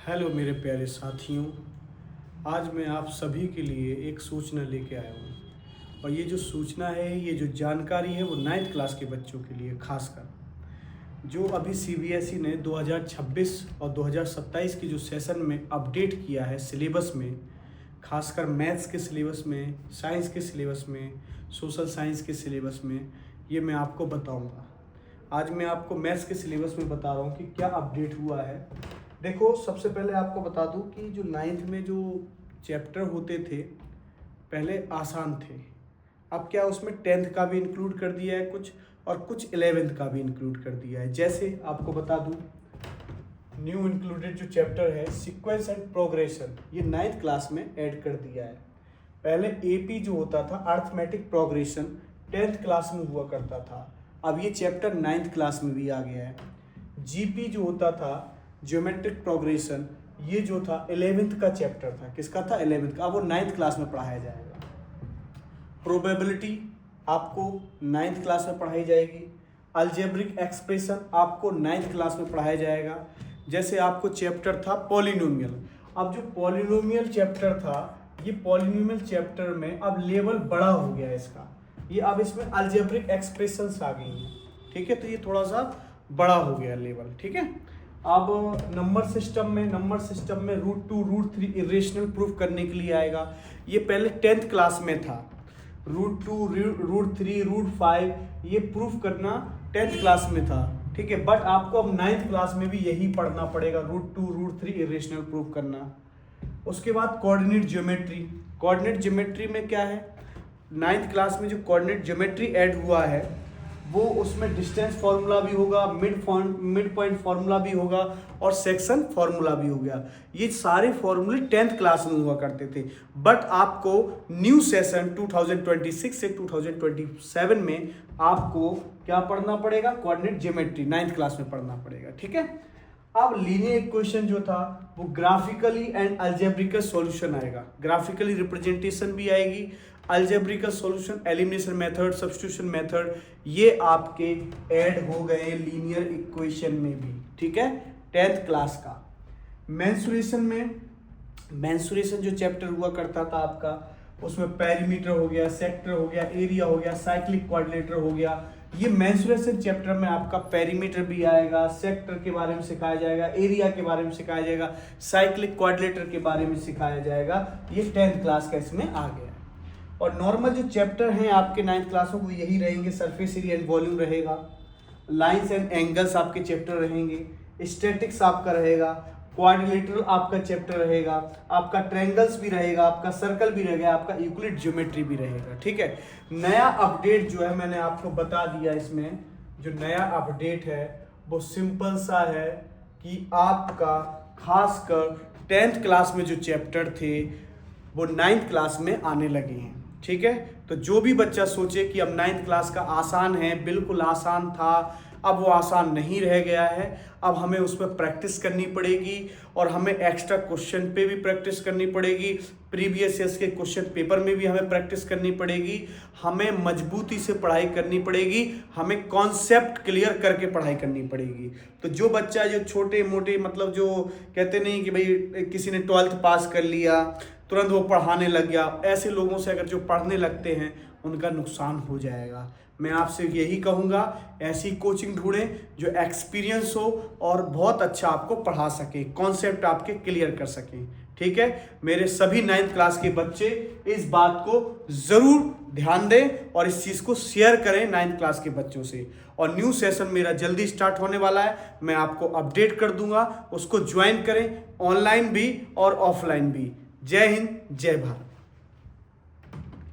Hello मेरे प्यारे साथियों। आज मैं आप सभी के लिए एक सूचना लेके आया हूँ और ये जो सूचना है, ये जो जानकारी है वो 9th क्लास के बच्चों के लिए खासकर, जो अभी सीबीएसई ने 2026 और 2027 की जो सेशन में अपडेट किया है सिलेबस में, खासकर मैथ्स के सिलेबस में, साइंस के सिलेबस में, सोशल साइंस के सिलेबस में, ये मैं आपको बताऊँगा। आज मैं आपको मैथ्स के सिलेबस में बता रहा हूँ कि क्या अपडेट हुआ है। देखो, सबसे पहले आपको बता दूं कि जो 9th में जो चैप्टर होते थे पहले आसान थे, अब क्या उसमें 10th का भी इंक्लूड कर दिया है कुछ, और कुछ 11th का भी इंक्लूड कर दिया है। जैसे आपको बता दूं, न्यू इंक्लूडेड जो चैप्टर है सीक्वेंस एंड प्रोग्रेशन, ये 9th क्लास में ऐड कर दिया है। पहले एपी जो होता था अर्थमेटिक प्रोग्रेशन 10th क्लास में हुआ करता था, अब ये चैप्टर 9th क्लास में भी आ गया है। जीपी जो होता था ज्योमेट्रिक प्रोग्रेशन, ये जो था 11th का चैप्टर था। किसका था? 11th का। अब वो 9th क्लास में पढ़ाया जाएगा। प्रोबेबिलिटी आपको 9th क्लास में पढ़ाई जाएगी। अलजेब्रिक एक्सप्रेशन आपको 9th क्लास में पढ़ाया जाएगा। जैसे आपको चैप्टर था पॉलिनोमियल, अब जो पॉलिनोमियल चैप्टर था, ये पॉलिनोमियल चैप्टर में अब लेवल बड़ा हो गया है इसका, ये अब इसमें अलजेब्रिक एक्सप्रेशंस आ गई हैं। ठीक है, तो ये थोड़ा सा बड़ा हो गया लेवल। ठीक है, अब नंबर सिस्टम में √2 √3 इरेशनल प्रूफ करने के लिए आएगा। ये पहले 10th क्लास में था। √2 √3 √5 ये प्रूफ करना 10th क्लास में था। ठीक है, बट आपको अब 9th क्लास में भी यही पढ़ना पड़ेगा, √2 √3 इरेशनल प्रूफ करना। उसके बाद कोऑर्डिनेट ज्योमेट्री में क्या है, 9th क्लास में जो कोऑर्डिनेट ज्योमेट्री ऐड हुआ है वो उसमें डिस्टेंस फार्मूला भी होगा, मिड पॉइंट फार्मूला भी होगा और सेक्शन फार्मूला भी हो गया। ये सारे फार्मूले 10th क्लास में हुआ करते थे, बट आपको न्यू सेशन 2026 से 2027 में आपको क्या पढ़ना पड़ेगा? कोऑर्डिनेट ज्योमेट्री 9th क्लास में पढ़ना पड़ेगा। ठीक है, अब लीनियर इक्वेशन जो था वो ग्राफिकली एंड अलजेब्रिकल सॉल्यूशन आएगा, ग्राफिकली रिप्रेजेंटेशन भी आएगी, algebraical solution, elimination method, substitution method, ये आपके ऐड हो गए लीनियर इक्वेशन में भी। ठीक है, 10th क्लास का। मेंसुरेशन जो चैप्टर हुआ करता था आपका, उसमें पेरीमीटर हो गया, सेक्टर हो गया, एरिया हो गया, साइक्लिक क्वाड्रिलेटरल हो गया। ये मेंसुरेशन चैप्टर में आपका पेरीमीटर भी आएगा, सेक्टर के बारे में सिखाया जाएगा, एरिया के बारे में सिखाया जाएगा, साइक्लिक क्वाड्रिलेटरल के बारे में सिखाया जाएगा। ये 10th क्लास का इसमें आ गया। और नॉर्मल जो चैप्टर हैं आपके 9th क्लासों को यही रहेंगे, सरफेस एरिया एंड वॉल्यूम रहेगा, लाइंस एंड एंगल्स आपके चैप्टर रहेंगे, स्टैटिक्स आपका रहेगा, क्वाड्रिलेटरल आपका चैप्टर रहेगा, आपका ट्रायंगल्स भी रहेगा, आपका सर्कल भी रहेगा, आपका यूक्लिड ज्योमेट्री भी रहेगा। ठीक है, नया अपडेट जो है मैंने आपको बता दिया, इसमें जो नया अपडेट है वो सिंपल सा है कि आपका खासकर 10th क्लास में जो चैप्टर थे वो 9th क्लास में आने लगे हैं। ठीक है, तो जो भी बच्चा सोचे कि अब 9th क्लास का आसान है, बिल्कुल आसान था, अब वो आसान नहीं रह गया है, अब हमें उस पर प्रैक्टिस करनी पड़ेगी और हमें एक्स्ट्रा क्वेश्चन पे भी प्रैक्टिस करनी पड़ेगी, प्रीवियस ईयर्स के क्वेश्चन पेपर में भी हमें प्रैक्टिस करनी पड़ेगी, हमें मजबूती से पढ़ाई करनी पड़ेगी, हमें कॉन्सेप्ट क्लियर करके पढ़ाई करनी पड़ेगी। तो जो बच्चा जो छोटे मोटे मतलब जो कहते नहीं कि भाई किसी ने 12th पास कर लिया तुरंत वो पढ़ाने लग गया, ऐसे लोगों से अगर जो पढ़ने लगते हैं उनका नुकसान हो जाएगा। मैं आपसे यही कहूँगा, ऐसी कोचिंग ढूंढें जो एक्सपीरियंस हो और बहुत अच्छा आपको पढ़ा सके, कॉन्सेप्ट आपके क्लियर कर सकें। ठीक है, मेरे सभी 9th क्लास के बच्चे इस बात को ज़रूर ध्यान दें और इस चीज़ को शेयर करें 9th क्लास के बच्चों से। और न्यू सेशन मेरा जल्दी स्टार्ट होने वाला है, मैं आपको अपडेट कर दूंगा, उसको ज्वाइन करें, ऑनलाइन भी और ऑफलाइन भी। जय हिंद, जय भारत।